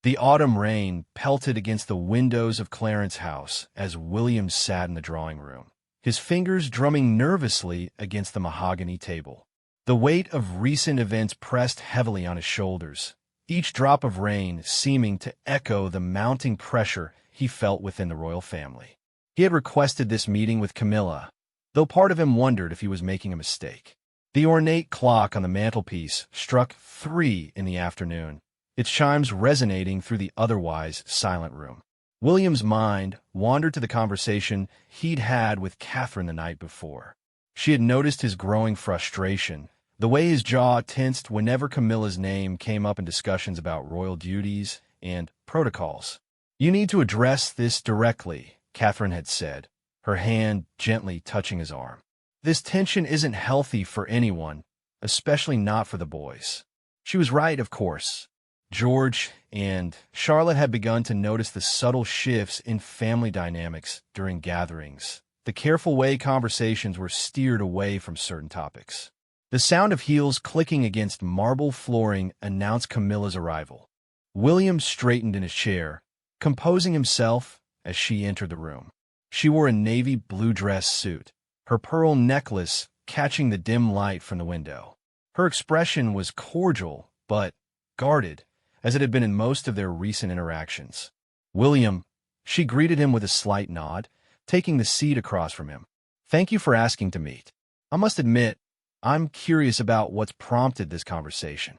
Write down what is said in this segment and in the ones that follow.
The autumn rain pelted against the windows of Clarence's house as William sat in the drawing room, his fingers drumming nervously against the mahogany table. The weight of recent events pressed heavily on his shoulders, each drop of rain seeming to echo the mounting pressure he felt within the royal family. He had requested this meeting with Camilla, though part of him wondered if he was making a mistake. The ornate clock on the mantelpiece struck 3 in the afternoon, its chimes resonating through the otherwise silent room. William's mind wandered to the conversation he'd had with Catherine the night before. She had noticed his growing frustration, the way his jaw tensed whenever Camilla's name came up in discussions about royal duties and protocols. "You need to address this directly," Catherine had said, her hand gently touching his arm. "This tension isn't healthy for anyone, especially not for the boys." She was right, of course. George and Charlotte had begun to notice the subtle shifts in family dynamics during gatherings, the careful way conversations were steered away from certain topics. The sound of heels clicking against marble flooring announced Camilla's arrival. William straightened in his chair, composing himself as she entered the room. She wore a navy blue dress suit, her pearl necklace catching the dim light from the window. Her expression was cordial but guarded, as it had been in most of their recent interactions. "William," she greeted him with a slight nod, taking the seat across from him. "Thank you for asking to meet. I must admit, I'm curious about what's prompted this conversation."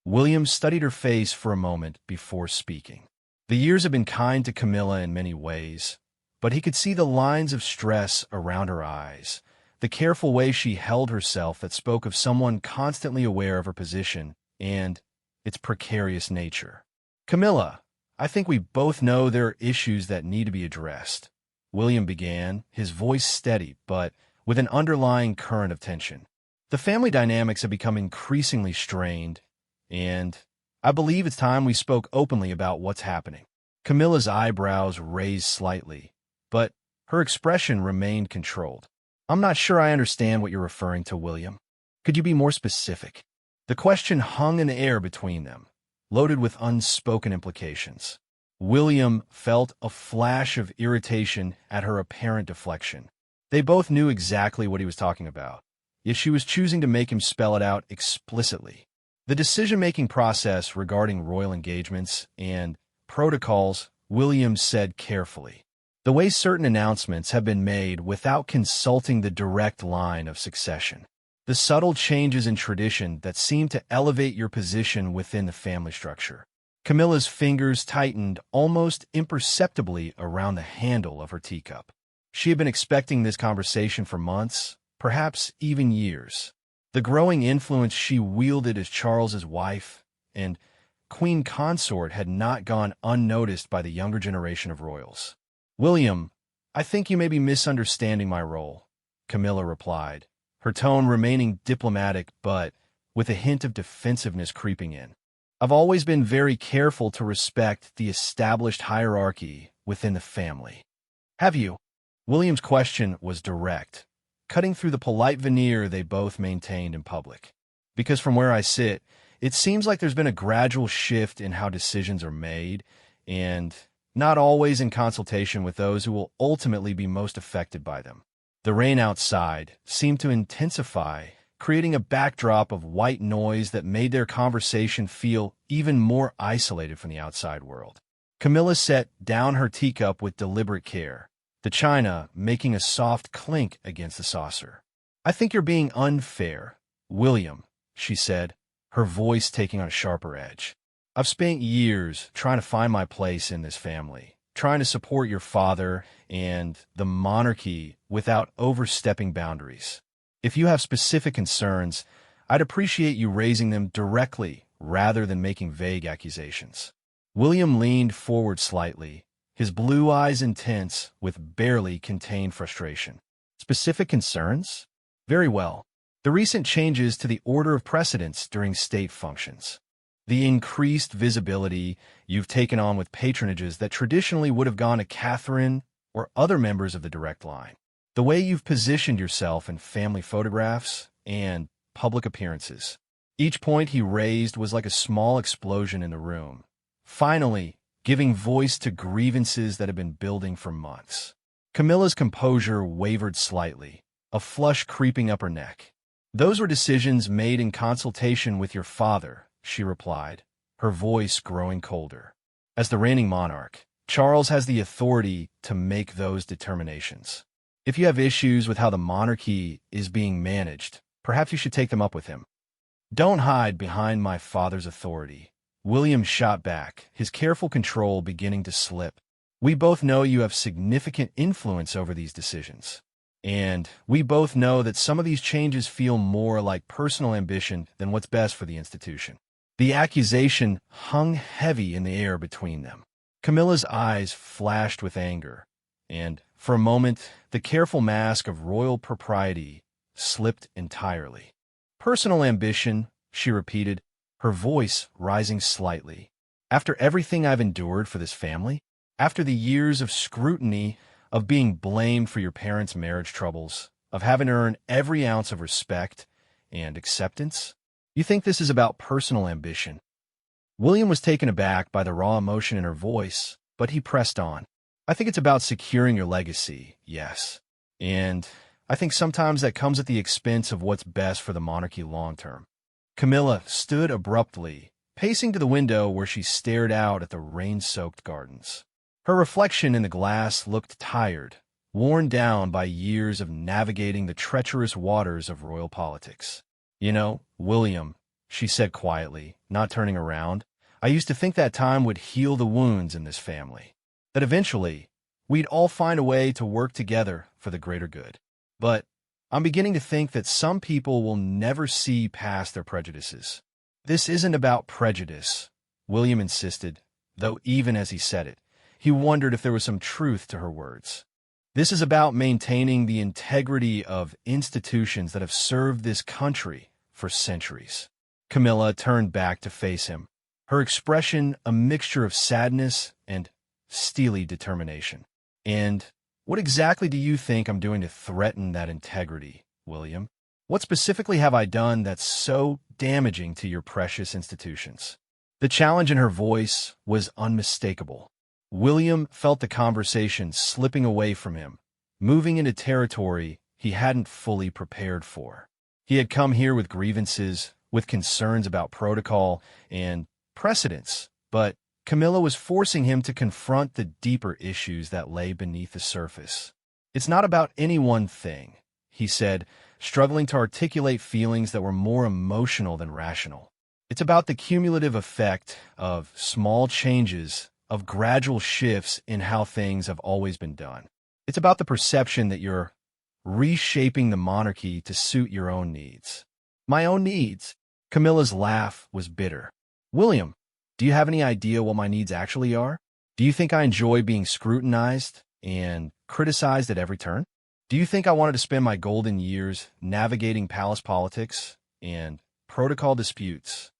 William studied her face for a moment before speaking. The years had been kind to Camilla in many ways, but he could see the lines of stress around her eyes, the careful way she held herself that spoke of someone constantly aware of her position and its precarious nature. "Camilla, I think we both know there are issues that need to be addressed," William began, his voice steady but with an underlying current of tension. "The family dynamics have become increasingly strained, and I believe it's time we spoke openly about what's happening." Camilla's eyebrows raised slightly, but her expression remained controlled. "I'm not sure I understand what you're referring to, William. Could you be more specific?" The question hung in the air between them, loaded with unspoken implications. William felt a flash of irritation at her apparent deflection. They both knew exactly what he was talking about, yet she was choosing to make him spell it out explicitly. The decision-making process regarding royal engagements and protocols, William said carefully. The way certain announcements have been made without consulting the direct line of succession. The subtle changes in tradition that seem to elevate your position within the family structure. Camilla's fingers tightened almost imperceptibly around the handle of her teacup. She had been expecting this conversation for months, perhaps even years. The growing influence she wielded as Charles's wife and queen consort had not gone unnoticed by the younger generation of royals. "William, I think you may be misunderstanding my role," Camilla replied, her tone remaining diplomatic but with a hint of defensiveness creeping in. "I've always been very careful to respect the established hierarchy within the family." "Have you?" William's question was direct, cutting through the polite veneer they both maintained in public. "Because from where I sit, it seems like there's been a gradual shift in how decisions are made, and not always in consultation with those who will ultimately be most affected by them." The rain outside seemed to intensify, creating a backdrop of white noise that made their conversation feel even more isolated from the outside world. Camilla set down her teacup with deliberate care, the china making a soft clink against the saucer. "I think you're being unfair, William," she said, her voice taking on a sharper edge. "I've spent years trying to find my place in this family, trying to support your father and the monarchy without overstepping boundaries. If you have specific concerns, I'd appreciate you raising them directly rather than making vague accusations." William leaned forward slightly, his blue eyes intense with barely contained frustration. "Specific concerns? Very well. The recent changes to the order of precedence during state functions. The increased visibility you've taken on with patronages that traditionally would have gone to Catherine or other members of the direct line. The way you've positioned yourself in family photographs and public appearances." Each point he raised was like a small explosion in the room, finally giving voice to grievances that had been building for months. Camilla's composure wavered slightly, a flush creeping up her neck. "Those were decisions made in consultation with your father," she replied, her voice growing colder. "As the reigning monarch, Charles has the authority to make those determinations. If you have issues with how the monarchy is being managed, perhaps you should take them up with him." "Don't hide behind my father's authority," William shot back, his careful control beginning to slip. "We both know you have significant influence over these decisions. And we both know that some of these changes feel more like personal ambition than what's best for the institution." The accusation hung heavy in the air between them. Camilla's eyes flashed with anger, and, for a moment, the careful mask of royal propriety slipped entirely. "Personal ambition," she repeated, her voice rising slightly. "After everything I've endured for this family, after the years of scrutiny, of being blamed for your parents' marriage troubles, of having to earn every ounce of respect and acceptance, you think this is about personal ambition?" William was taken aback by the raw emotion in her voice, but he pressed on. "I think it's about securing your legacy, yes. And I think sometimes that comes at the expense of what's best for the monarchy long-term." Camilla stood abruptly, pacing to the window where she stared out at the rain-soaked gardens. Her reflection in the glass looked tired, worn down by years of navigating the treacherous waters of royal politics. "You know, William," she said quietly, not turning around, "I used to think that time would heal the wounds in this family, that eventually we'd all find a way to work together for the greater good. But I'm beginning to think that some people will never see past their prejudices." "This isn't about prejudice," William insisted, though even as he said it, he wondered if there was some truth to her words. "This is about maintaining the integrity of institutions that have served this country for centuries." Camilla turned back to face him, her expression a mixture of sadness and steely determination. "And what exactly do you think I'm doing to threaten that integrity, William? What specifically have I done that's so damaging to your precious institutions?" The challenge in her voice was unmistakable. William felt the conversation slipping away from him, moving into territory he hadn't fully prepared for. He had come here with grievances, with concerns about protocol and precedents, but Camilla was forcing him to confront the deeper issues that lay beneath the surface. "It's not about any one thing," he said, struggling to articulate feelings that were more emotional than rational. "It's about the cumulative effect of small changes, of gradual shifts in how things have always been done. It's about the perception that you're reshaping the monarchy to suit your own needs." "My own needs?" Camilla's laugh was bitter. "William, do you have any idea what my needs actually are? Do you think I enjoy being scrutinized and criticized at every turn? Do you think I wanted to spend my golden years navigating palace politics and protocol disputes?"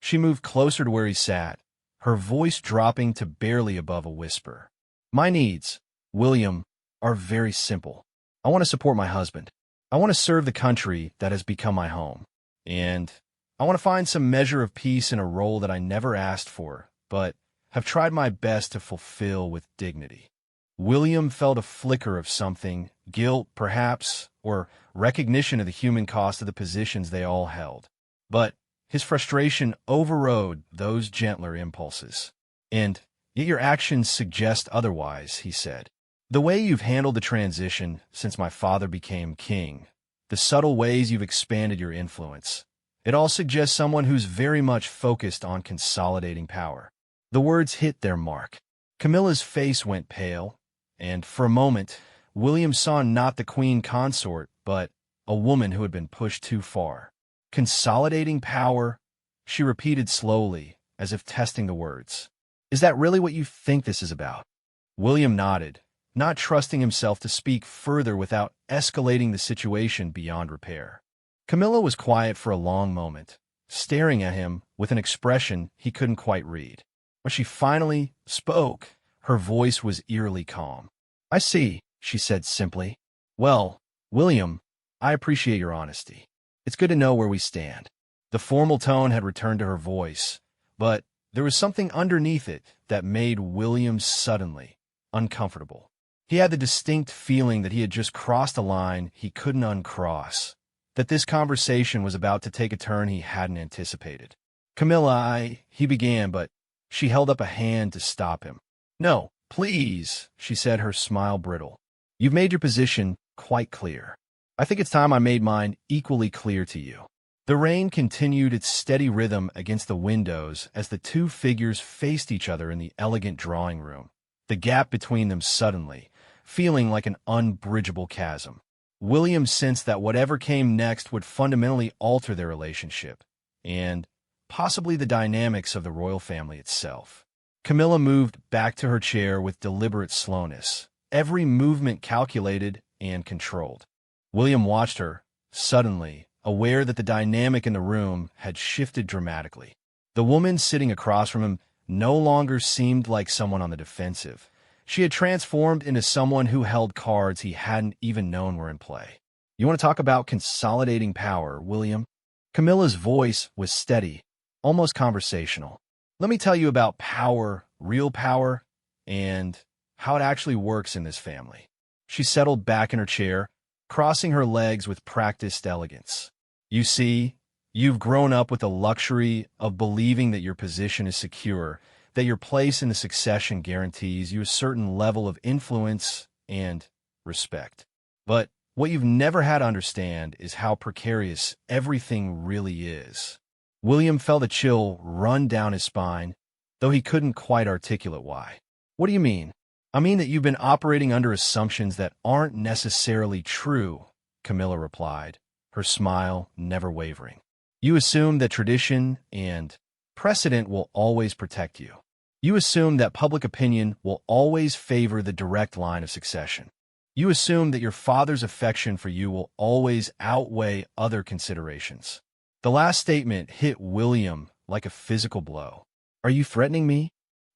She moved closer to where he sat, her voice dropping to barely above a whisper. "My needs, William, are very simple. I want to support my husband. I want to serve the country that has become my home. And I want to find some measure of peace in a role that I never asked for, but have tried my best to fulfill with dignity." William felt a flicker of something, guilt, perhaps, or recognition of the human cost of the positions they all held. But his frustration overrode those gentler impulses. "And yet your actions suggest otherwise," he said. "The way you've handled the transition since my father became king, the subtle ways you've expanded your influence, it all suggests someone who's very much focused on consolidating power." The words hit their mark. Camilla's face went pale, and for a moment, William saw not the queen consort, but a woman who had been pushed too far. "Consolidating power," she repeated slowly, as if testing the words. "Is that really what you think this is about?" William nodded, not trusting himself to speak further without escalating the situation beyond repair. Camilla was quiet for a long moment, staring at him with an expression he couldn't quite read. When she finally spoke, her voice was eerily calm. "I see," she said simply. "Well, William, I appreciate your honesty. It's good to know where we stand." The formal tone had returned to her voice, but there was something underneath it that made William suddenly uncomfortable. He had the distinct feeling that he had just crossed a line he couldn't uncross, that this conversation was about to take a turn he hadn't anticipated. Camilla, he began, but she held up a hand to stop him. No, please, she said, her smile brittle. You've made your position quite clear. I think it's time I made mine equally clear to you. The rain continued its steady rhythm against the windows as the two figures faced each other in the elegant drawing room, the gap between them suddenly feeling like an unbridgeable chasm. William sensed that whatever came next would fundamentally alter their relationship, and possibly the dynamics of the royal family itself. Camilla moved back to her chair with deliberate slowness, every movement calculated and controlled. William watched her, suddenly aware that the dynamic in the room had shifted dramatically. The woman sitting across from him no longer seemed like someone on the defensive. She had transformed into someone who held cards he hadn't even known were in play. You want to talk about consolidating power, William? Camilla's voice was steady, almost conversational. Let me tell you about power, real power, and how it actually works in this family. She settled back in her chair, crossing her legs with practiced elegance. You see, you've grown up with the luxury of believing that your position is secure, that your place in the succession guarantees you a certain level of influence and respect. But what you've never had to understand is how precarious everything really is. William felt a chill run down his spine, though he couldn't quite articulate why. What do you mean? I mean that you've been operating under assumptions that aren't necessarily true, Camilla replied, her smile never wavering. You assume that tradition and precedent will always protect you. You assume that public opinion will always favor the direct line of succession. You assume that your father's affection for you will always outweigh other considerations. The last statement hit William like a physical blow. Are you threatening me?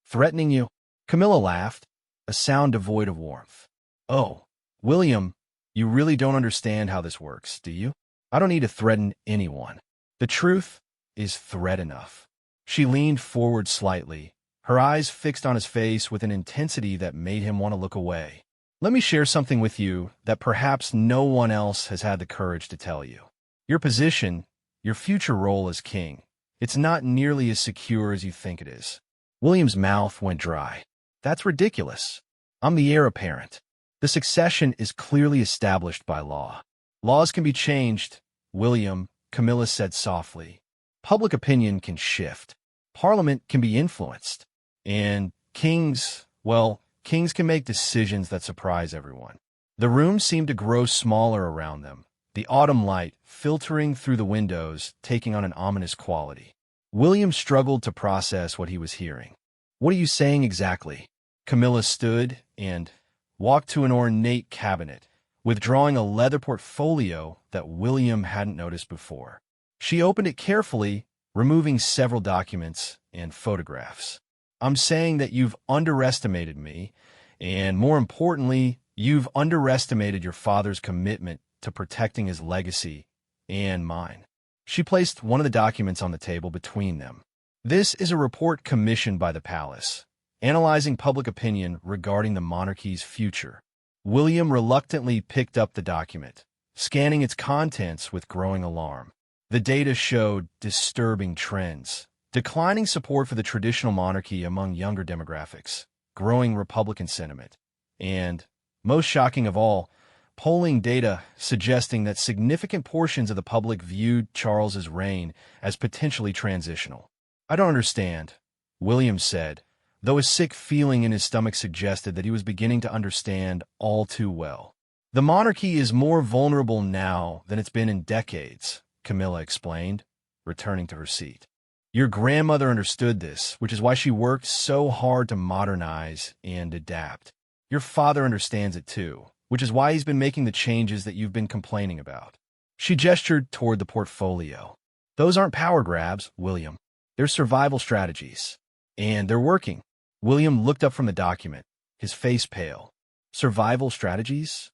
Threatening you? Camilla laughed, a sound devoid of warmth. Oh, William, you really don't understand how this works, do you? I don't need to threaten anyone. The truth is threat enough. She leaned forward slightly, her eyes fixed on his face with an intensity that made him want to look away. Let me share something with you that perhaps no one else has had the courage to tell you. Your position, your future role as king, it's not nearly as secure as you think it is. William's mouth went dry. That's ridiculous. I'm the heir apparent. The succession is clearly established by law. Laws can be changed, William, Camilla said softly. Public opinion can shift. Parliament can be influenced. And kings, well, kings can make decisions that surprise everyone. The room seemed to grow smaller around them, the autumn light filtering through the windows, taking on an ominous quality. William struggled to process what he was hearing. What are you saying exactly? Camilla stood and walked to an ornate cabinet, withdrawing a leather portfolio that William hadn't noticed before. She opened it carefully, removing several documents and photographs. I'm saying that you've underestimated me, and more importantly, you've underestimated your father's commitment to protecting his legacy and mine. She placed one of the documents on the table between them. This is a report commissioned by the palace, analyzing public opinion regarding the monarchy's future. William reluctantly picked up the document, scanning its contents with growing alarm. The data showed disturbing trends: declining support for the traditional monarchy among younger demographics, growing Republican sentiment, and, most shocking of all, polling data suggesting that significant portions of the public viewed Charles's reign as potentially transitional. I don't understand, William said, though a sick feeling in his stomach suggested that he was beginning to understand all too well. The monarchy is more vulnerable now than it's been in decades, Camilla explained, returning to her seat. Your grandmother understood this, which is why she worked so hard to modernize and adapt. Your father understands it too, which is why he's been making the changes that you've been complaining about. She gestured toward the portfolio. Those aren't power grabs, William. They're survival strategies. And they're working. William looked up from the document, his face pale. Survival strategies?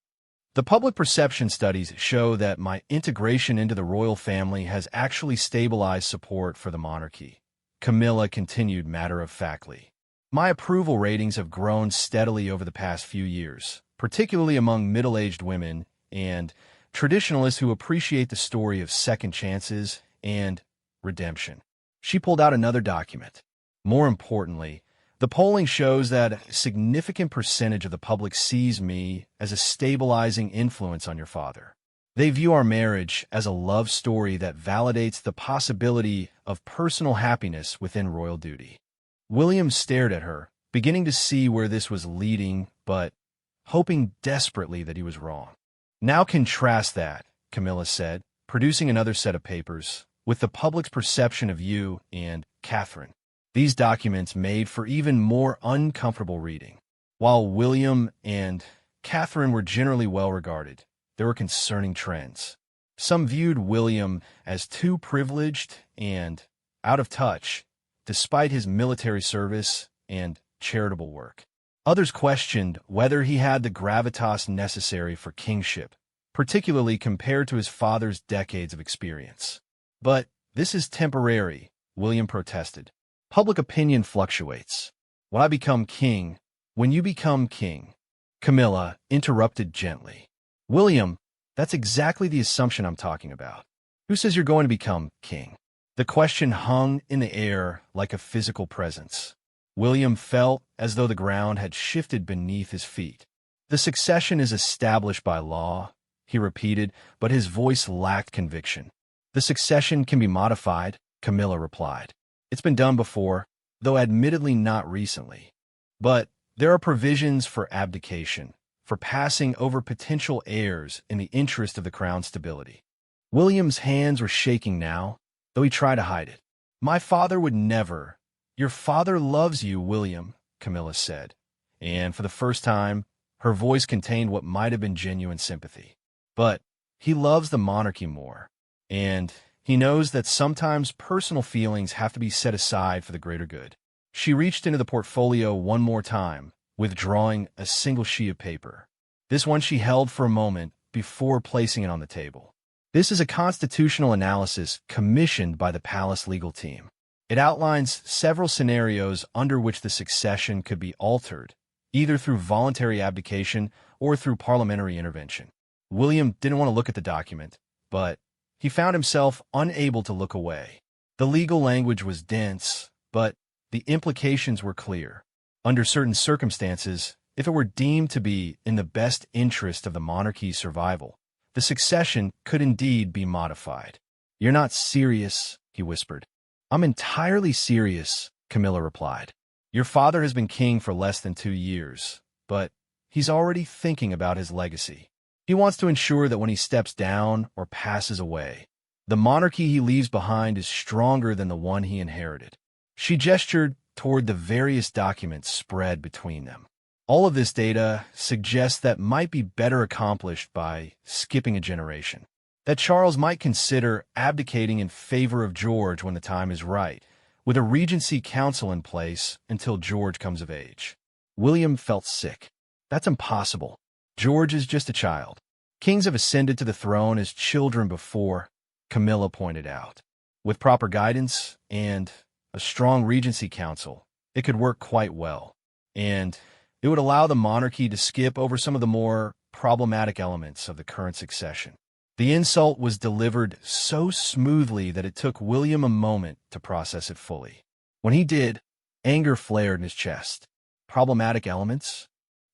The public perception studies show that my integration into the royal family has actually stabilized support for the monarchy. Camilla continued matter-of-factly. My approval ratings have grown steadily over the past few years, particularly among middle-aged women and traditionalists who appreciate the story of second chances and redemption. She pulled out another document. More importantly, the polling shows that a significant percentage of the public sees me as a stabilizing influence on your father. They view our marriage as a love story that validates the possibility of personal happiness within royal duty. William stared at her, beginning to see where this was leading, but hoping desperately that he was wrong. Now contrast that, Camilla said, producing another set of papers, with the public's perception of you and Catherine. These documents made for even more uncomfortable reading. While William and Catherine were generally well regarded, there were concerning trends. Some viewed William as too privileged and out of touch, despite his military service and charitable work. Others questioned whether he had the gravitas necessary for kingship, particularly compared to his father's decades of experience. But this is temporary, William protested. Public opinion fluctuates. When I become king, when you become king, Camilla interrupted gently. William, that's exactly the assumption I'm talking about. Who says you're going to become king? The question hung in the air like a physical presence. William felt as though the ground had shifted beneath his feet. The succession is established by law, he repeated, but his voice lacked conviction. The succession can be modified, Camilla replied. It's been done before, though admittedly not recently. But there are provisions for abdication, for passing over potential heirs in the interest of the crown's stability. William's hands were shaking now, though he tried to hide it. My father would never. Your father loves you, William, Camilla said, and for the first time, her voice contained what might have been genuine sympathy. But he loves the monarchy more, and he knows that sometimes personal feelings have to be set aside for the greater good. She reached into the portfolio one more time, withdrawing a single sheet of paper. This one she held for a moment before placing it on the table. This is a constitutional analysis commissioned by the palace legal team. It outlines several scenarios under which the succession could be altered, either through voluntary abdication or through parliamentary intervention. William didn't want to look at the document, but he found himself unable to look away. The legal language was dense, but the implications were clear. Under certain circumstances, if it were deemed to be in the best interest of the monarchy's survival, the succession could indeed be modified. You're not serious, he whispered. I'm entirely serious, Camilla replied. Your father has been king for less than 2 years, but he's already thinking about his legacy. He wants to ensure that when he steps down or passes away, the monarchy he leaves behind is stronger than the one he inherited. She gestured toward the various documents spread between them. All of this data suggests that might be better accomplished by skipping a generation. That Charles might consider abdicating in favor of George when the time is right, with a regency council in place until George comes of age. William felt sick. That's impossible. George is just a child. Kings have ascended to the throne as children before, Camilla pointed out. With proper guidance and a strong regency council, it could work quite well. And it would allow the monarchy to skip over some of the more problematic elements of the current succession. The insult was delivered so smoothly that it took William a moment to process it fully. When he did, anger flared in his chest. Problematic elements?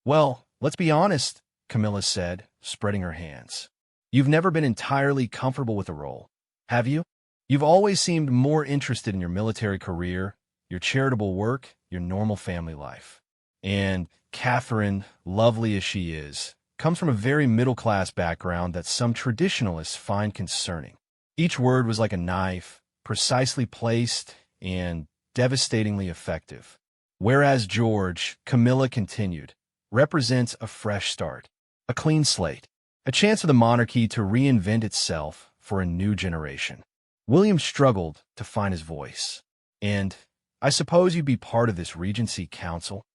Well, let's be honest, Camilla said, spreading her hands. You've never been entirely comfortable with the role, have you? You've always seemed more interested in your military career, your charitable work, your normal family life. And Catherine, lovely as she is, comes from a very middle-class background that some traditionalists find concerning. Each word was like a knife, precisely placed and devastatingly effective. Whereas George, Camilla continued, represents a fresh start, a clean slate, a chance for the monarchy to reinvent itself for a new generation. William struggled to find his voice. And I suppose you'd be part of this Regency Council?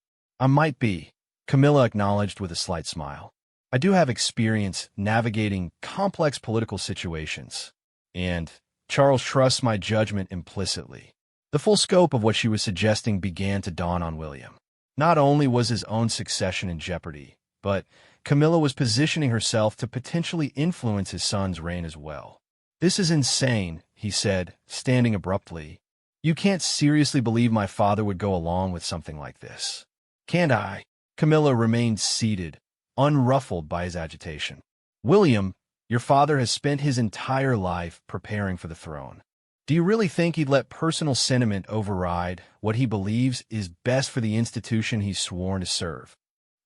I might be, Camilla acknowledged with a slight smile. I do have experience navigating complex political situations, and Charles trusts my judgment implicitly. The full scope of what she was suggesting began to dawn on William. Not only was his own succession in jeopardy, but Camilla was positioning herself to potentially influence his son's reign as well. "This is insane," he said, standing abruptly. "You can't seriously believe my father would go along with something like this." "Can't I?" Camilla remained seated, unruffled by his agitation. "William, your father has spent his entire life preparing for the throne. Do you really think he'd let personal sentiment override what he believes is best for the institution he's sworn to serve?"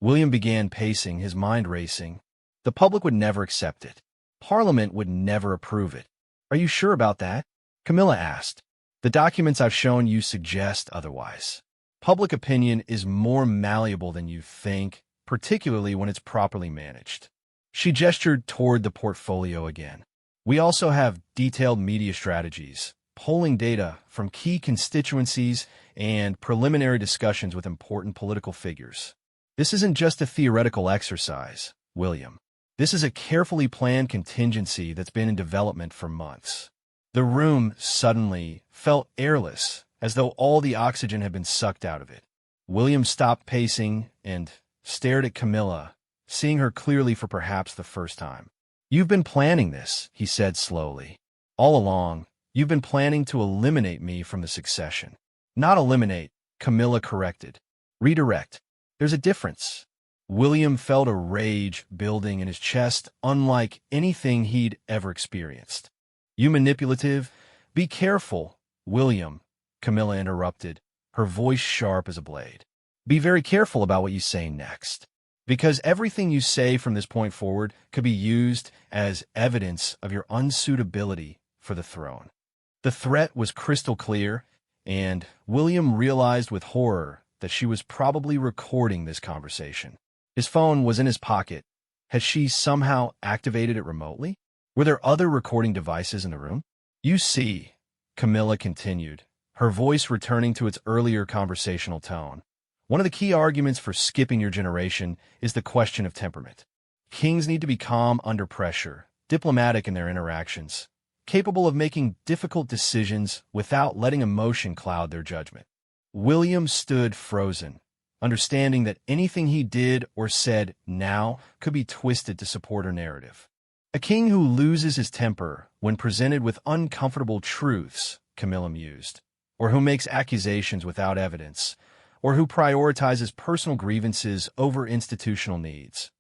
William began pacing, his mind racing. "The public would never accept it. Parliament would never approve it." "Are you sure about that?" Camilla asked. "The documents I've shown you suggest otherwise. Public opinion is more malleable than you think, particularly when it's properly managed." She gestured toward the portfolio again. "We also have detailed media strategies, polling data from key constituencies, and preliminary discussions with important political figures. This isn't just a theoretical exercise, William. This is a carefully planned contingency that's been in development for months." The room suddenly felt airless, as though all the oxygen had been sucked out of it. William stopped pacing and stared at Camilla, seeing her clearly for perhaps the first time. "You've been planning this," he said slowly. "All along, you've been planning to eliminate me from the succession." "Not eliminate," Camilla corrected. "Redirect. There's a difference." William felt a rage building in his chest unlike anything he'd ever experienced. "You manipulative? Be careful, William," Camilla interrupted, her voice sharp as a blade. "Be very careful about what you say next, because everything you say from this point forward could be used as evidence of your unsuitability for the throne." The threat was crystal clear, and William realized with horror that she was probably recording this conversation. His phone was in his pocket. Had she somehow activated it remotely? Were there other recording devices in the room? "You see," Camilla continued, her voice returning to its earlier conversational tone, "one of the key arguments for skipping your generation is the question of temperament. Kings need to be calm under pressure, diplomatic in their interactions, capable of making difficult decisions without letting emotion cloud their judgment." William stood frozen, understanding that anything he did or said now could be twisted to support her narrative. "A king who loses his temper when presented with uncomfortable truths," Camilla mused, "or who makes accusations without evidence, or who prioritizes personal grievances over institutional needs.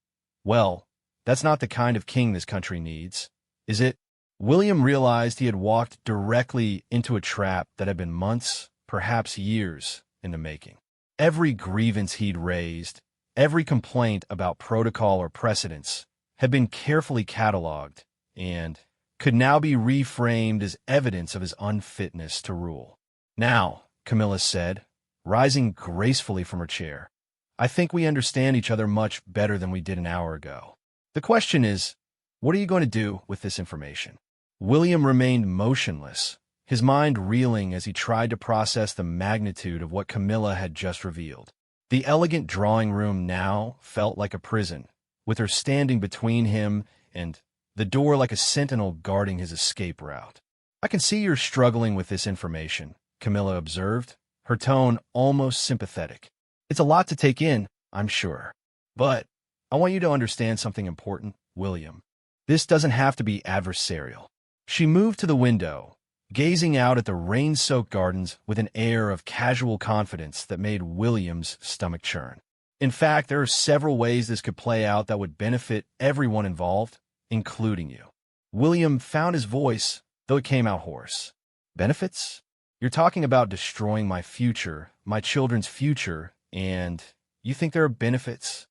Well, that's not the kind of king this country needs, is it?" William realized he had walked directly into a trap that had been months, perhaps years, in the making. Every grievance he'd raised, every complaint about protocol or precedence, had been carefully cataloged and could now be reframed as evidence of his unfitness to rule. "Now," Camilla said, rising gracefully from her chair, "I think we understand each other much better than we did an hour ago. The question is, what are you going to do with this information?" William remained motionless, his mind reeling as he tried to process the magnitude of what Camilla had just revealed. The elegant drawing room now felt like a prison, with her standing between him and the door like a sentinel guarding his escape route. "I can see you're struggling with this information," Camilla observed, her tone almost sympathetic. "It's a lot to take in, I'm sure. But I want you to understand something important, William. This doesn't have to be adversarial." She moved to the window, gazing out at the rain-soaked gardens with an air of casual confidence that made William's stomach churn. "In fact, there are several ways this could play out that would benefit everyone involved, including you." William found his voice, though it came out hoarse. "Benefits? You're talking about destroying my future, my children's future, and you think there are benefits?"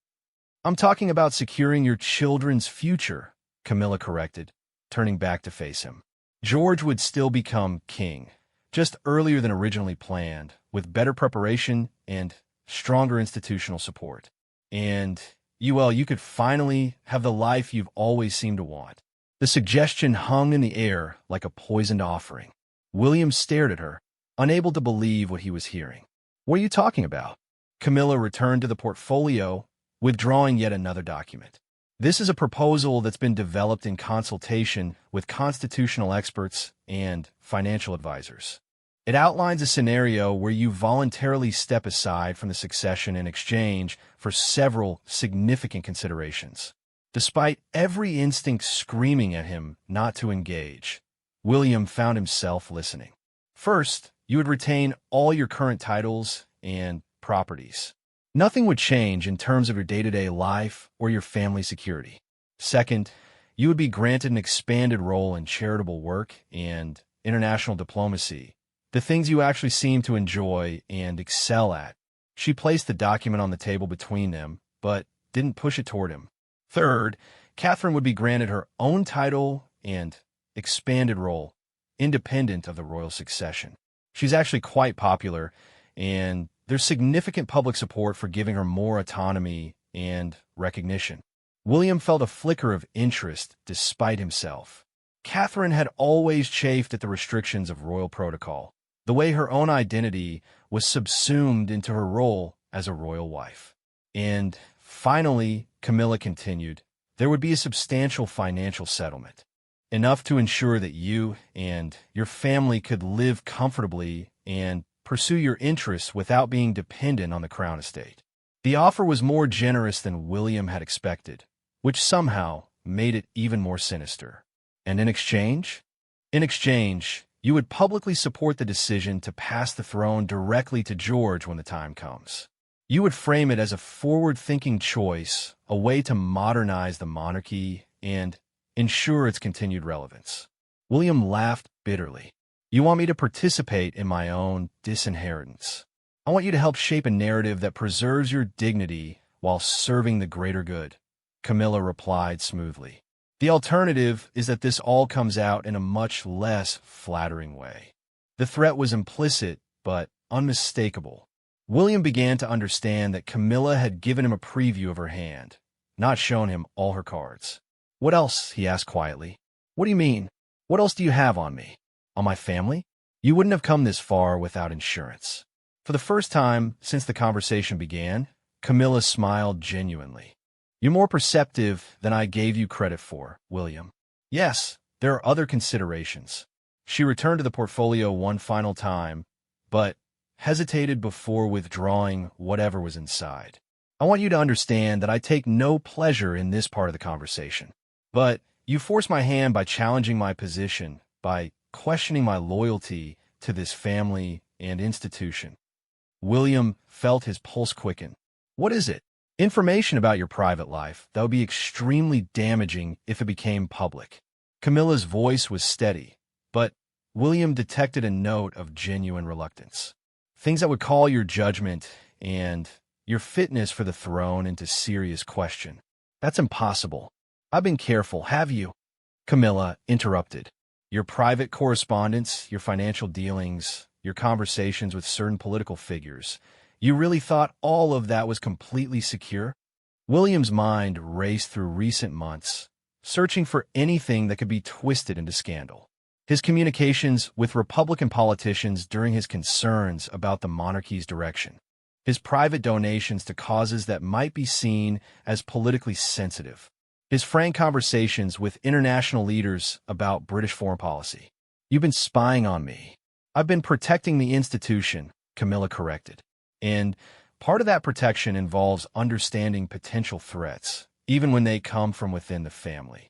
"I'm talking about securing your children's future," Camilla corrected, turning back to face him. "George would still become king, just earlier than originally planned, with better preparation and stronger institutional support. And you could finally have the life you've always seemed to want." The suggestion hung in the air like a poisoned offering. William stared at her, unable to believe what he was hearing. "What are you talking about?" Camilla returned to the portfolio, withdrawing yet another document. "This is a proposal that's been developed in consultation with constitutional experts and financial advisors. It outlines a scenario where you voluntarily step aside from the succession in exchange for several significant considerations. Despite every instinct screaming at him not to engage, William found himself listening. First, you would retain all your current titles and properties. Nothing would change in terms of your day-to-day life or your family security. Second, you would be granted an expanded role in charitable work and international diplomacy, the things you actually seem to enjoy and excel at. She placed the document on the table between them, but didn't push it toward him. Third, Catherine would be granted her own title and expanded role, independent of the royal succession. She's actually quite popular, and there's significant public support for giving her more autonomy and recognition. William felt a flicker of interest despite himself. Catherine had always chafed at the restrictions of royal protocol, the way her own identity was subsumed into her role as a royal wife. And finally, Camilla continued, there would be a substantial financial settlement, enough to ensure that you and your family could live comfortably and pursue your interests without being dependent on the crown estate. The offer was more generous than William had expected, which somehow made it even more sinister. And in exchange? In exchange, you would publicly support the decision to pass the throne directly to George when the time comes. You would frame it as a forward-thinking choice, a way to modernize the monarchy and ensure its continued relevance. William laughed bitterly. You want me to participate in my own disinheritance. I want you to help shape a narrative that preserves your dignity while serving the greater good. Camilla replied smoothly. The alternative is that this all comes out in a much less flattering way. The threat was implicit, but unmistakable. William began to understand that Camilla had given him a preview of her hand, not shown him all her cards. What else? He asked quietly. What do you mean? What else do you have on me? On my family? You wouldn't have come this far without insurance. For the first time since the conversation began, Camilla smiled genuinely. You're more perceptive than I gave you credit for, William. Yes, there are other considerations. She returned to the portfolio one final time, but hesitated before withdrawing whatever was inside. I want you to understand that I take no pleasure in this part of the conversation. But you force my hand by challenging my position, by questioning my loyalty to this family and institution. William felt his pulse quicken. What is it? Information about your private life that would be extremely damaging if it became public. Camilla's voice was steady, but William detected a note of genuine reluctance. Things that would call your judgment and your fitness for the throne into serious question. That's impossible. I've been careful, have you? Camilla interrupted. Your private correspondence, your financial dealings, your conversations with certain political figures. You really thought all of that was completely secure? William's mind raced through recent months, searching for anything that could be twisted into scandal. His communications with Republican politicians during his concerns about the monarchy's direction. His private donations to causes that might be seen as politically sensitive. His frank conversations with international leaders about British foreign policy. You've been spying on me. I've been protecting the institution, Camilla corrected. And part of that protection involves understanding potential threats, even when they come from within the family.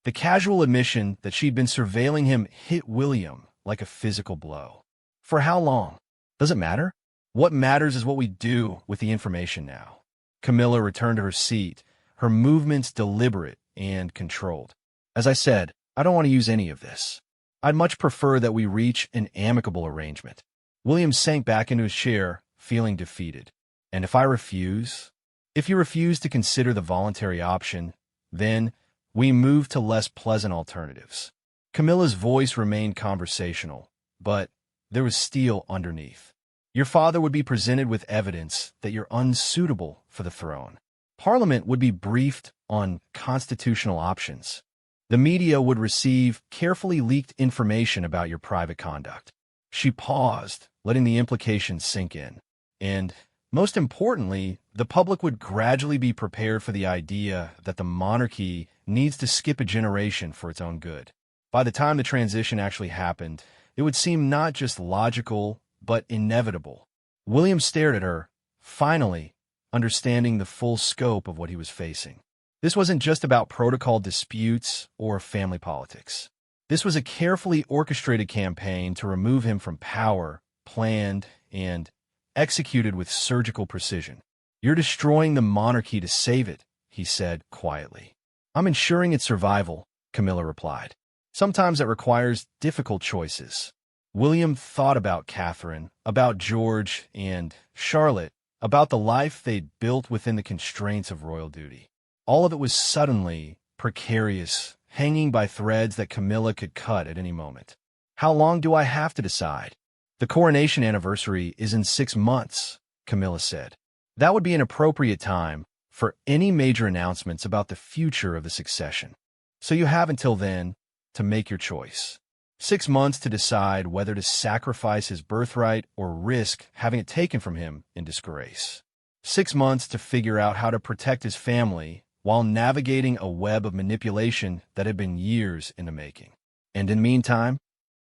The casual admission that she'd been surveilling him hit William like a physical blow. For how long? Does it matter? What matters is what we do with the information now. Camilla returned to her seat, her movements deliberate and controlled. As I said, I don't want to use any of this. I'd much prefer that we reach an amicable arrangement. William sank back into his chair, feeling defeated. And if I refuse? If you refuse to consider the voluntary option, then we move to less pleasant alternatives. Camilla's voice remained conversational, but there was steel underneath. Your father would be presented with evidence that you're unsuitable for the throne. Parliament would be briefed on constitutional options. The media would receive carefully leaked information about your private conduct. She paused, letting the implications sink in. And, most importantly, the public would gradually be prepared for the idea that the monarchy needs to skip a generation for its own good. By the time the transition actually happened, It would seem not just logical, but inevitable. William stared at her, finally understanding the full scope of what he was facing. This wasn't just about protocol disputes or family politics. This was a carefully orchestrated campaign to remove him from power, planned and executed with surgical precision. "You're destroying the monarchy to save it," he said quietly. "I'm ensuring its survival," Camilla replied. "Sometimes it requires difficult choices." William thought about Catherine, about George and Charlotte, about the life they'd built within the constraints of royal duty. All of it was suddenly precarious, hanging by threads that Camilla could cut at any moment. "How long do I have to decide?" "The coronation anniversary is in 6 months," Camilla said. "That would be an appropriate time for any major announcements about the future of the succession. So you have until then to make your choice. 6 months to decide whether to sacrifice his birthright or risk having it taken from him in disgrace. 6 months to figure out how to protect his family while navigating a web of manipulation that had been years in the making. And in the meantime?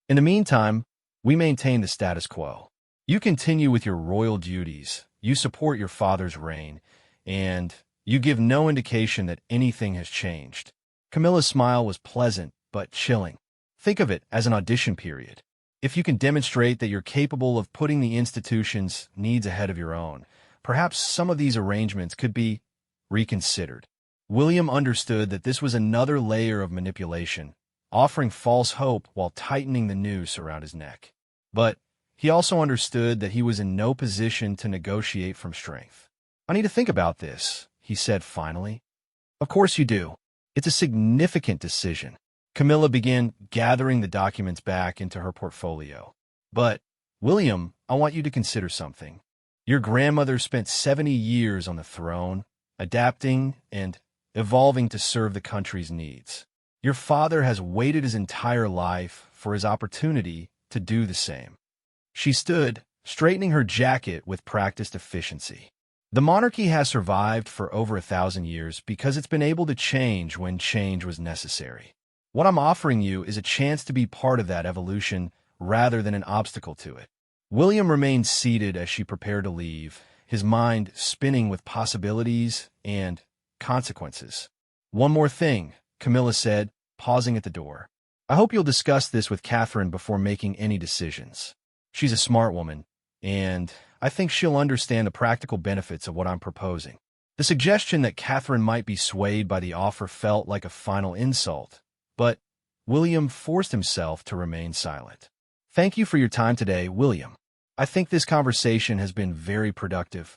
In the meantime, we maintain the status quo. You continue with your royal duties, you support your father's reign, and you give no indication that anything has changed." Camilla's smile was pleasant but chilling. "Think of it as an audition period. If you can demonstrate that you're capable of putting the institution's needs ahead of your own, perhaps some of these arrangements could be reconsidered." William understood that this was another layer of manipulation, offering false hope while tightening the noose around his neck. But he also understood that he was in no position to negotiate from strength. "I need to think about this," he said finally. "Of course you do. It's a significant decision." Camilla began gathering the documents back into her portfolio. "But, William, I want you to consider something. Your grandmother spent 70 years on the throne, adapting and evolving to serve the country's needs. Your father has waited his entire life for his opportunity to do the same." She stood, straightening her jacket with practiced efficiency. "The monarchy has survived for over 1,000 years because it's been able to change when change was necessary. What I'm offering you is a chance to be part of that evolution rather than an obstacle to it." William remained seated as she prepared to leave, his mind spinning with possibilities and consequences. "One more thing," Camilla said, pausing at the door. "I hope you'll discuss this with Catherine before making any decisions. She's a smart woman, and I think she'll understand the practical benefits of what I'm proposing." The suggestion that Catherine might be swayed by the offer felt like a final insult, but William forced himself to remain silent. "Thank you for your time today, William. I think this conversation has been very productive."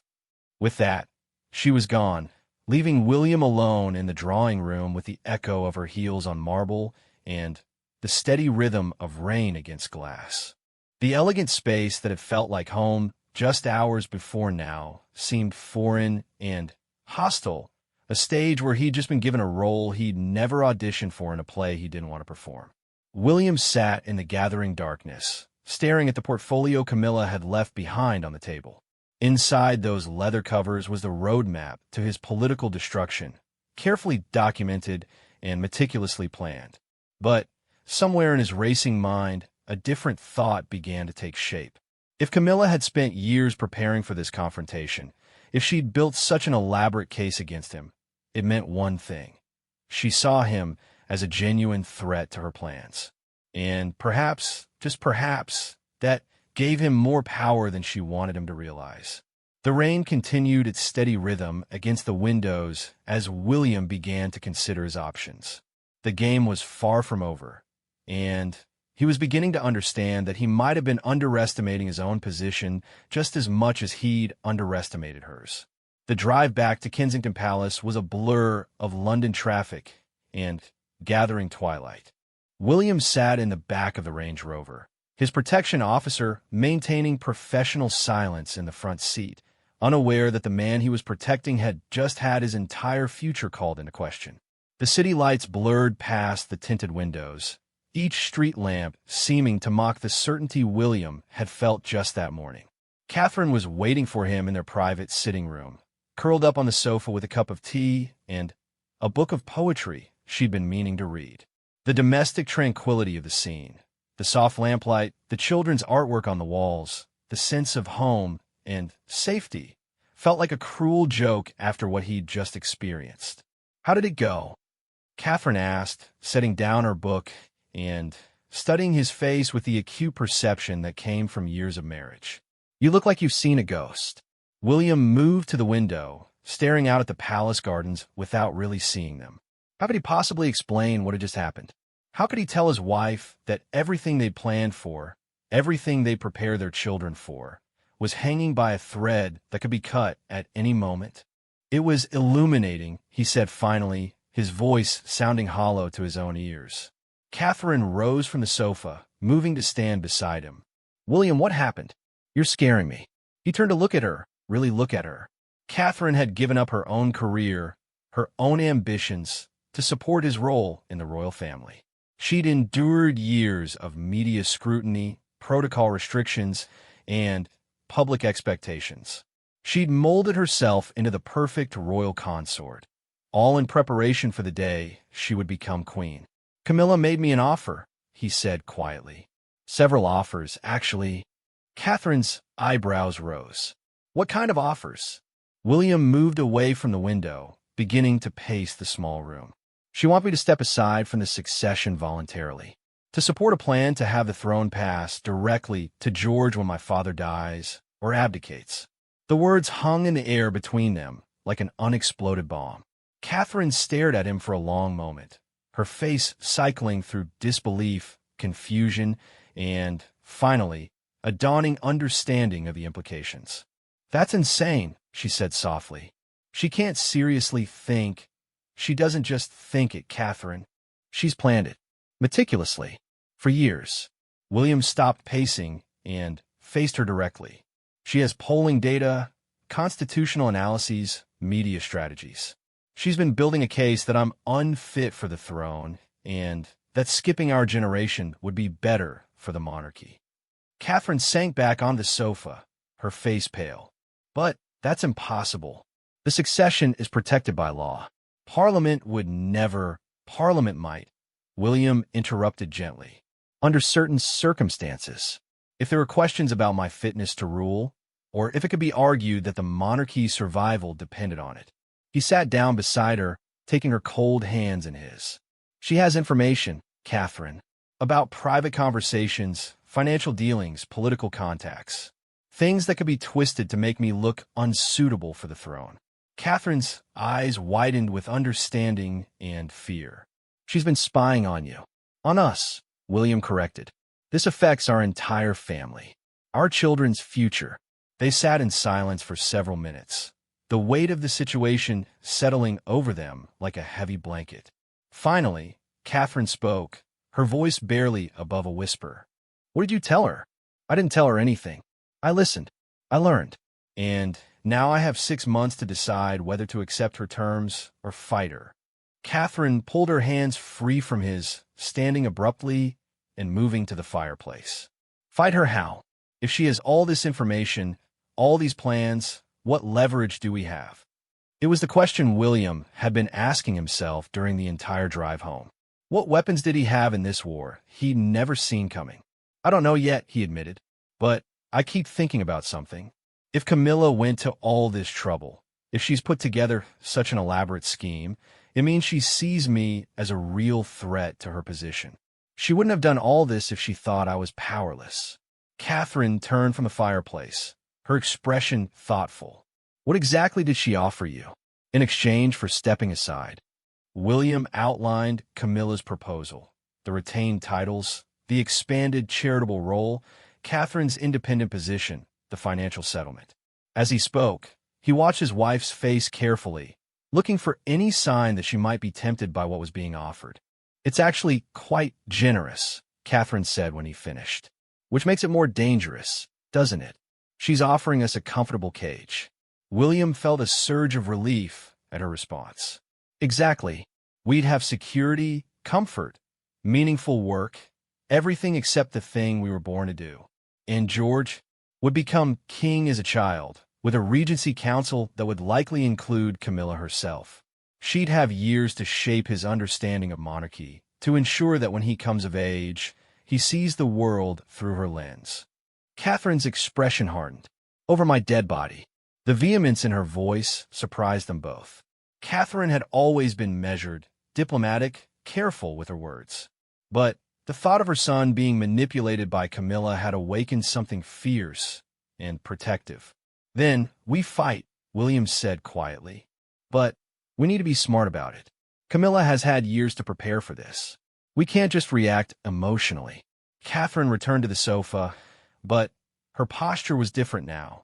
With that, she was gone, leaving William alone in the drawing room with the echo of her heels on marble and the steady rhythm of rain against glass. The elegant space that had felt like home just hours before now seemed foreign and hostile, a stage where he'd just been given a role he'd never auditioned for in a play he didn't want to perform. William sat in the gathering darkness, staring at the portfolio Camilla had left behind on the table. Inside those leather covers was the roadmap to his political destruction, carefully documented and meticulously planned. But somewhere in his racing mind, a different thought began to take shape. If Camilla had spent years preparing for this confrontation, if she'd built such an elaborate case against him, it meant one thing. She saw him as a genuine threat to her plans. And perhaps, just perhaps, that gave him more power than she wanted him to realize. The rain continued its steady rhythm against the windows as William began to consider his options. The game was far from over, and he was beginning to understand that he might have been underestimating his own position just as much as he'd underestimated hers. The drive back to Kensington Palace was a blur of London traffic and gathering twilight. William sat in the back of the Range Rover, his protection officer maintaining professional silence in the front seat, unaware that the man he was protecting had just had his entire future called into question. The city lights blurred past the tinted windows, each street lamp seeming to mock the certainty William had felt just that morning. Catherine was waiting for him in their private sitting room, curled up on the sofa with a cup of tea and a book of poetry she'd been meaning to read. The domestic tranquility of the scene, The soft lamplight, the children's artwork on the walls, the sense of home and safety felt like a cruel joke after what he'd just experienced. "How did it go?" Catherine asked, setting down her book and studying his face with the acute perception that came from years of marriage. "You look like you've seen a ghost." William moved to the window, staring out at the palace gardens without really seeing them. How could he possibly explain what had just happened? How could he tell his wife that everything they'd planned for, everything they'd prepared their children for, was hanging by a thread that could be cut at any moment? "It was illuminating," he said finally, his voice sounding hollow to his own ears. Catherine rose from the sofa, moving to stand beside him. "William, what happened? You're scaring me." He turned to look at her, really look at her. Catherine had given up her own career, her own ambitions, to support his role in the royal family. She'd endured years of media scrutiny, protocol restrictions, and public expectations. She'd molded herself into the perfect royal consort, all in preparation for the day she would become queen. "Camilla made me an offer," he said quietly. "Several offers, actually." Catherine's eyebrows rose. "What kind of offers?" William moved away from the window, beginning to pace the small room. "She wants me to step aside from the succession voluntarily, to support a plan to have the throne pass directly to George when my father dies or abdicates." The words hung in the air between them like an unexploded bomb. Catherine stared at him for a long moment, her face cycling through disbelief, confusion, and, finally, a dawning understanding of the implications. "That's insane," she said softly. "She can't seriously think. She doesn't just think it, Catherine. She's planned it, meticulously, for years." William stopped pacing and faced her directly. "She has polling data, constitutional analyses, media strategies. She's been building a case that I'm unfit for the throne and that skipping our generation would be better for the monarchy." Catherine sank back on the sofa, her face pale. "But that's impossible. The succession is protected by law. Parliament would never—" "Parliament might," William interrupted gently. "Under certain circumstances. If there were questions about my fitness to rule, or if it could be argued that the monarchy's survival depended on it." He sat down beside her, taking her cold hands in his. "She has information, Catherine, about private conversations, financial dealings, political contacts. Things that could be twisted to make me look unsuitable for the throne." Catherine's eyes widened with understanding and fear. "She's been spying on you." "On us," William corrected. "This affects our entire family, our children's future." They sat in silence for several minutes, the weight of the situation settling over them like a heavy blanket. Finally, Catherine spoke, her voice barely above a whisper. "What did you tell her?" "I didn't tell her anything. I listened. I learned. And now I have 6 months to decide whether to accept her terms or fight her." Catherine pulled her hands free from his, standing abruptly and moving to the fireplace. "Fight her how? If she has all this information, all these plans, what leverage do we have?" It was the question William had been asking himself during the entire drive home. What weapons did he have in this war he'd never seen coming? "I don't know yet," he admitted, "but I keep thinking about something. If Camilla went to all this trouble, if she's put together such an elaborate scheme, it means she sees me as a real threat to her position. She wouldn't have done all this if she thought I was powerless." Catherine turned from the fireplace, her expression thoughtful. "What exactly did she offer you in exchange for stepping aside?" William outlined Camilla's proposal, the retained titles, the expanded charitable role, Catherine's independent position, the financial settlement. As he spoke, he watched his wife's face carefully, looking for any sign that she might be tempted by what was being offered. "It's actually quite generous," Catherine said when he finished. "Which makes it more dangerous, doesn't it? She's offering us a comfortable cage." William felt a surge of relief at her response. "Exactly. We'd have security, comfort, meaningful work, everything except the thing we were born to do. And George would become king as a child, with a regency council that would likely include Camilla herself. She'd have years to shape his understanding of monarchy, to ensure that when he comes of age, he sees the world through her lens. Catherine's expression hardened. "Over my dead body." The vehemence in her voice surprised them both. Catherine had always been measured, diplomatic, careful with her words. But the thought of her son being manipulated by Camilla had awakened something fierce and protective. "Then we fight," William said quietly. "But we need to be smart about it. Camilla has had years to prepare for this. We can't just react emotionally." Catherine returned to the sofa, but her posture was different now.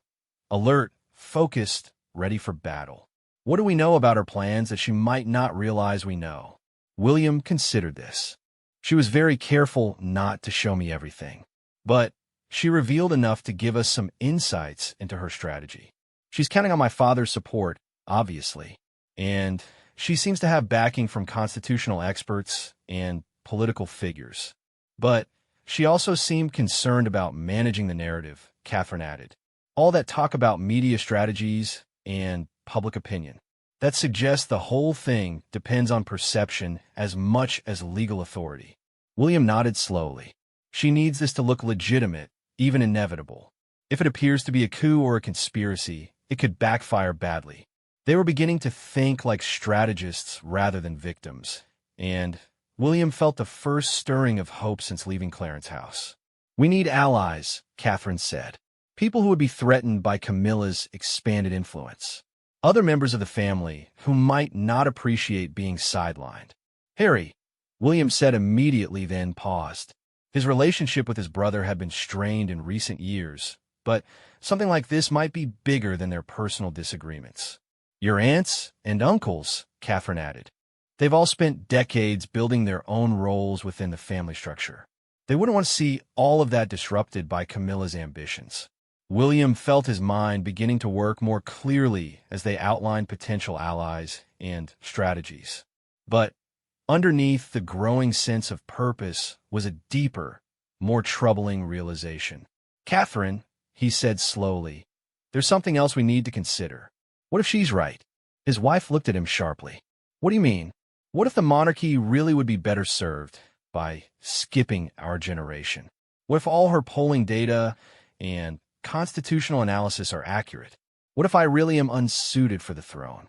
Alert, focused, ready for battle. What do we know about her plans that she might not realize we know? William considered this. She was very careful not to show me everything, but she revealed enough to give us some insights into her strategy. She's counting on my father's support, obviously, and she seems to have backing from constitutional experts and political figures. But she also seemed concerned about managing the narrative, Catherine added. All that talk about media strategies and public opinion. That suggests the whole thing depends on perception as much as legal authority. William nodded slowly. She needs this to look legitimate, even inevitable. If it appears to be a coup or a conspiracy, it could backfire badly. They were beginning to think like strategists rather than victims, and William felt the first stirring of hope since leaving Clarence House. "We need allies," Catherine said. "People who would be threatened by Camilla's expanded influence. Other members of the family who might not appreciate being sidelined." "Harry," William said immediately, then paused. His relationship with his brother had been strained in recent years, but something like this might be bigger than their personal disagreements. "Your aunts and uncles," Catherine added. "They've all spent decades building their own roles within the family structure. They wouldn't want to see all of that disrupted by Camilla's ambitions." William felt his mind beginning to work more clearly as they outlined potential allies and strategies. But underneath the growing sense of purpose was a deeper, more troubling realization. "Catherine," he said slowly, "there's something else we need to consider. What if she's right?" His wife looked at him sharply. "What do you mean? What if the monarchy really would be better served by skipping our generation? What if all her polling data and constitutional analysis are accurate? What if I really am unsuited for the throne?"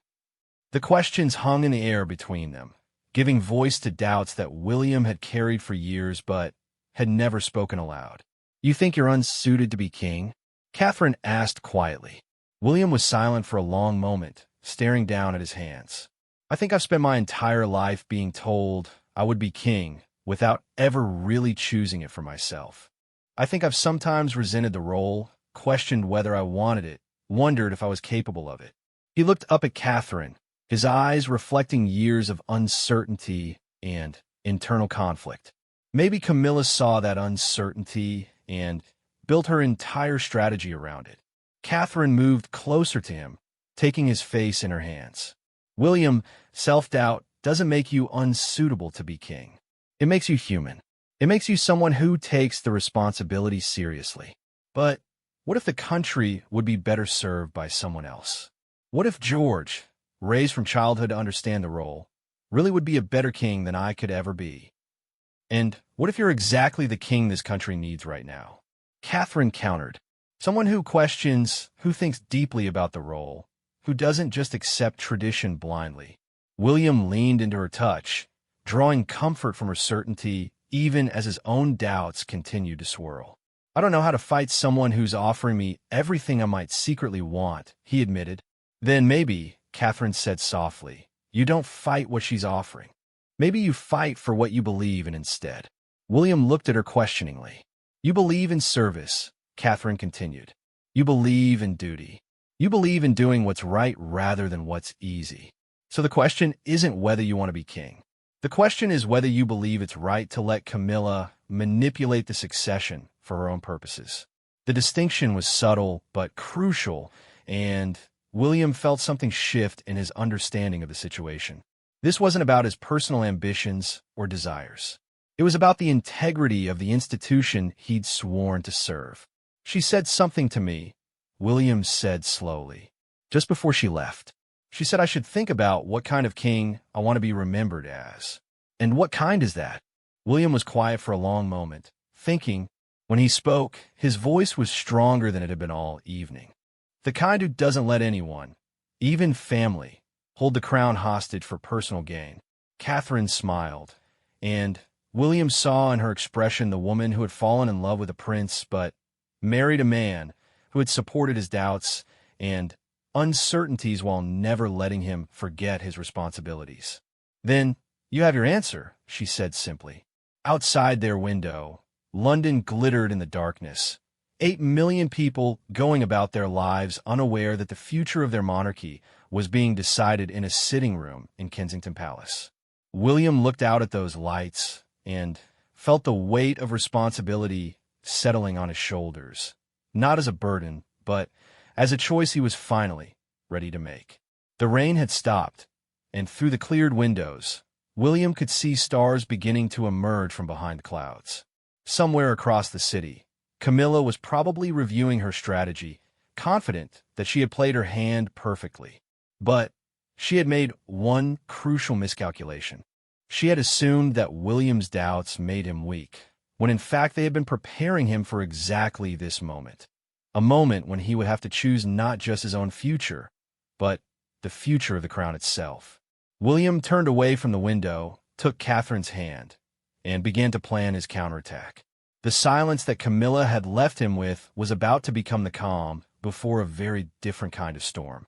The questions hung in the air between them, giving voice to doubts that William had carried for years but had never spoken aloud. "You think you're unsuited to be king?" Catherine asked quietly. William was silent for a long moment, staring down at his hands. "I think I've spent my entire life being told I would be king without ever really choosing it for myself. I think I've sometimes resented the role, questioned whether I wanted it, wondered if I was capable of it." He looked up at Catherine, his eyes reflecting years of uncertainty and internal conflict. Maybe Camilla saw that uncertainty and built her entire strategy around it. Catherine moved closer to him, taking his face in her hands. "William, self-doubt doesn't make you unsuitable to be king. It makes you human. It makes you someone who takes the responsibility seriously. But what if the country would be better served by someone else? What if George, raised from childhood to understand the role, really would be a better king than I could ever be? And what if you're exactly the king this country needs right now?" Catherine countered. "Someone who questions, who thinks deeply about the role, who doesn't just accept tradition blindly." William leaned into her touch, drawing comfort from her certainty even as his own doubts continued to swirl. "I don't know how to fight someone who's offering me everything I might secretly want," he admitted. "Then maybe," Catherine said softly, "you don't fight what she's offering. Maybe you fight for what you believe in instead." William looked at her questioningly. "You believe in service," Catherine continued. "You believe in duty. You believe in doing what's right rather than what's easy. So the question isn't whether you want to be king. The question is whether you believe it's right to let Camilla manipulate the succession for her own purposes." The distinction was subtle but crucial, and William felt something shift in his understanding of the situation. This wasn't about his personal ambitions or desires. It was about the integrity of the institution he'd sworn to serve. "She said something to me," William said slowly, "just before she left. She said I should think about what kind of king I want to be remembered as." "And what kind is that?" William was quiet for a long moment, thinking. When he spoke, his voice was stronger than it had been all evening. The kind who doesn't let anyone, even family, hold the crown hostage for personal gain. Catherine smiled, and William saw in her expression the woman who had fallen in love with a prince but married a man who had supported his doubts and uncertainties while never letting him forget his responsibilities. "Then you have your answer," she said simply. Outside their window, London glittered in the darkness. 8 million people going about their lives unaware that the future of their monarchy was being decided in a sitting room in Kensington Palace. William looked out at those lights and felt the weight of responsibility settling on his shoulders, not as a burden, but as a choice he was finally ready to make. The rain had stopped, and through the cleared windows, William could see stars beginning to emerge from behind clouds. Somewhere across the city, Camilla was probably reviewing her strategy, confident that she had played her hand perfectly. But she had made one crucial miscalculation. She had assumed that William's doubts made him weak, when in fact they had been preparing him for exactly this moment. A moment when he would have to choose not just his own future, but the future of the crown itself. William turned away from the window, took Catherine's hand, and began to plan his counterattack. The silence that Camilla had left him with was about to become the calm before a very different kind of storm.